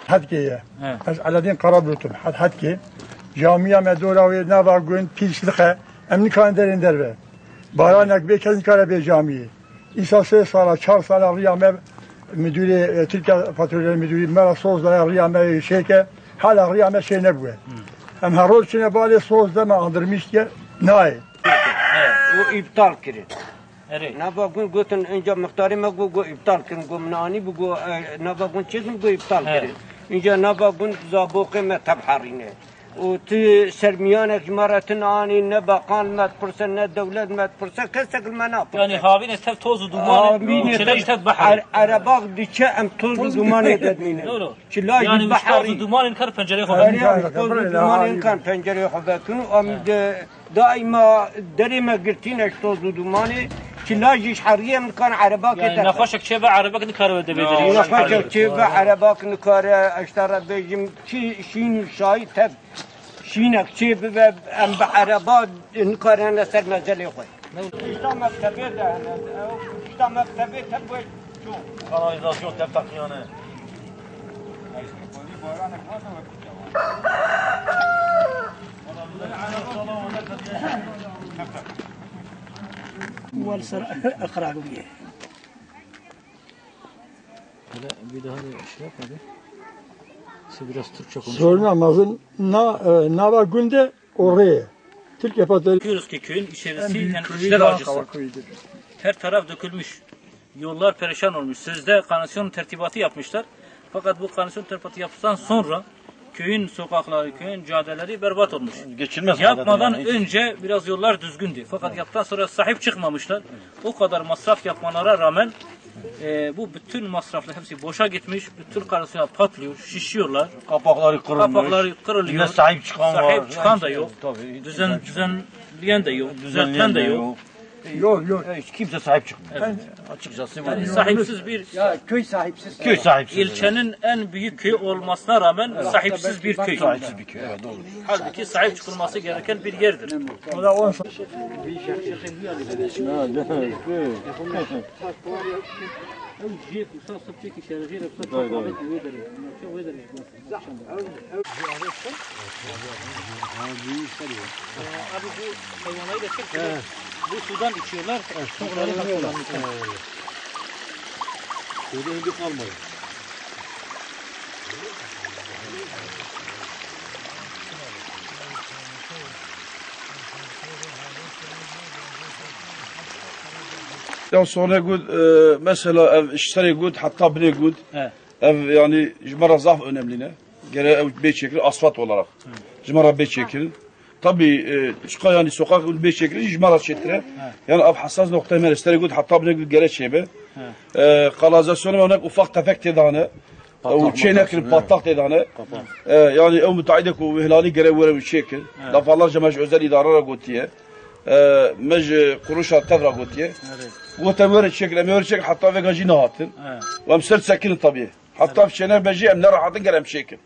Hatkiye. Az Aladin Karabulutum. Hatki. Camiye medora ve nava gün pisliğe emnikan derin derbe. Baranak bekezin karabe camiyi. İsa sala çar sala riyame müdürü Türkiye Patrolleri Müdürü Mera Sozda riyame şeyke hala riyame şey ne bu. Hem her rol içine bağlı Sozda mı andırmış ki nay. O iptal kirin. Nava gün götün önce miktarı mı bu iptal kirin. Gümnani bu nava gün çizim bu iptal kirin. Önce nava gün zabıqı me tabharine. و تی سرمیانه جمارتن آنی نه باقان مت پرسه نه دولت مت پرسه کسی کل منا پرسه. Yani havine tev toz dumanı çilaj tev bahar. Arabak diçe em toz dumanı dedmine. Çilaj yani bahar. Yani dumanın kar pencereye koyar. Yani toz dumanın kan pencereye koyar. Am daima derime girtine toz dumanı. Çilaj iş hariye mkan arabak. Yani nafaşak çebe arabak nikar ve debedir. Nafaşak çebe arabak nikar aştara bejim ki şin şahit tev. شینک چی به ام به عربا نکارن سر مزلی خوی. İşte mektebi de işte mektebi tabi şu. Kanalizasyon tep takıyane. والسر اقرا بيه. Hele bir daha da şey yap hadi. Biraz Türkçe konuş. Sormamazın nava günde oraya. Türkiye Patrolleri. Diyoruz ki köyün içerisi yani işler acısı. Her taraf dökülmüş. Yollar perişan olmuş. Sözde kanasyon tertibatı yapmışlar. Fakat bu kanasyon tertibatı yaptıktan sonra köyün sokakları, köyün caddeleri berbat olmuş. Geçilmez. Yapmadan yani önce biraz yollar düzgündü. Fakat yaptıktan sonra sahip çıkmamışlar. O kadar masraf yapmalara rağmen bu bütün masraflar hepsi boşa gitmiş. Bütün kanasyon patlıyor, şişiyorlar. Kapakları kırılmış. Kapakları kırılıyor. Sahip çıkan var. Sahip çıkan da yok. Tabii. Düzenleyen de yok. Düzelten de yok. Yok. Hiç kimse sahip çıkmıyor. Evet. Açıkçası yani sahipsiz bir Köy sahipsiz. Köy sahipsiz. İlçenin en büyük köy olmasına rağmen sahipsiz bir köy. Sahipsiz bir köy. Evet, doğru. Halbuki sahip çıkılması gereken bir yerdir. O da 10 Abi bu hayvanayı da çektiler. Bu sudan içiyorlar. Onları hastalanmışlar. Suda hindi kalmıyor. Ya sonra good mesela ev işleri good hatta bile good. Ev yani jmara zaf önemli ne? Gene ev beş çekilir asfalt olarak. Jmara beş çekilir. Tabii çıkan yani sokak beş çekilir jmara çetire. Yani ev hassas noktaya meristeri good hatta bile good gerek şeybe. Kanalizasyonu örnek ufak tefek tedane. O çeynekli patlak tedane. Yani ev müteahhide ku ihlali gerek vere bir şekil. Defalarca meş özel idarara gotiye. مج قروش تفرق قوتيه وتمر شكل امر شكل حتى في جينا هاتن وامسر سكن طبيعي حتى في شنو بجي ام راح تنقل ام شكل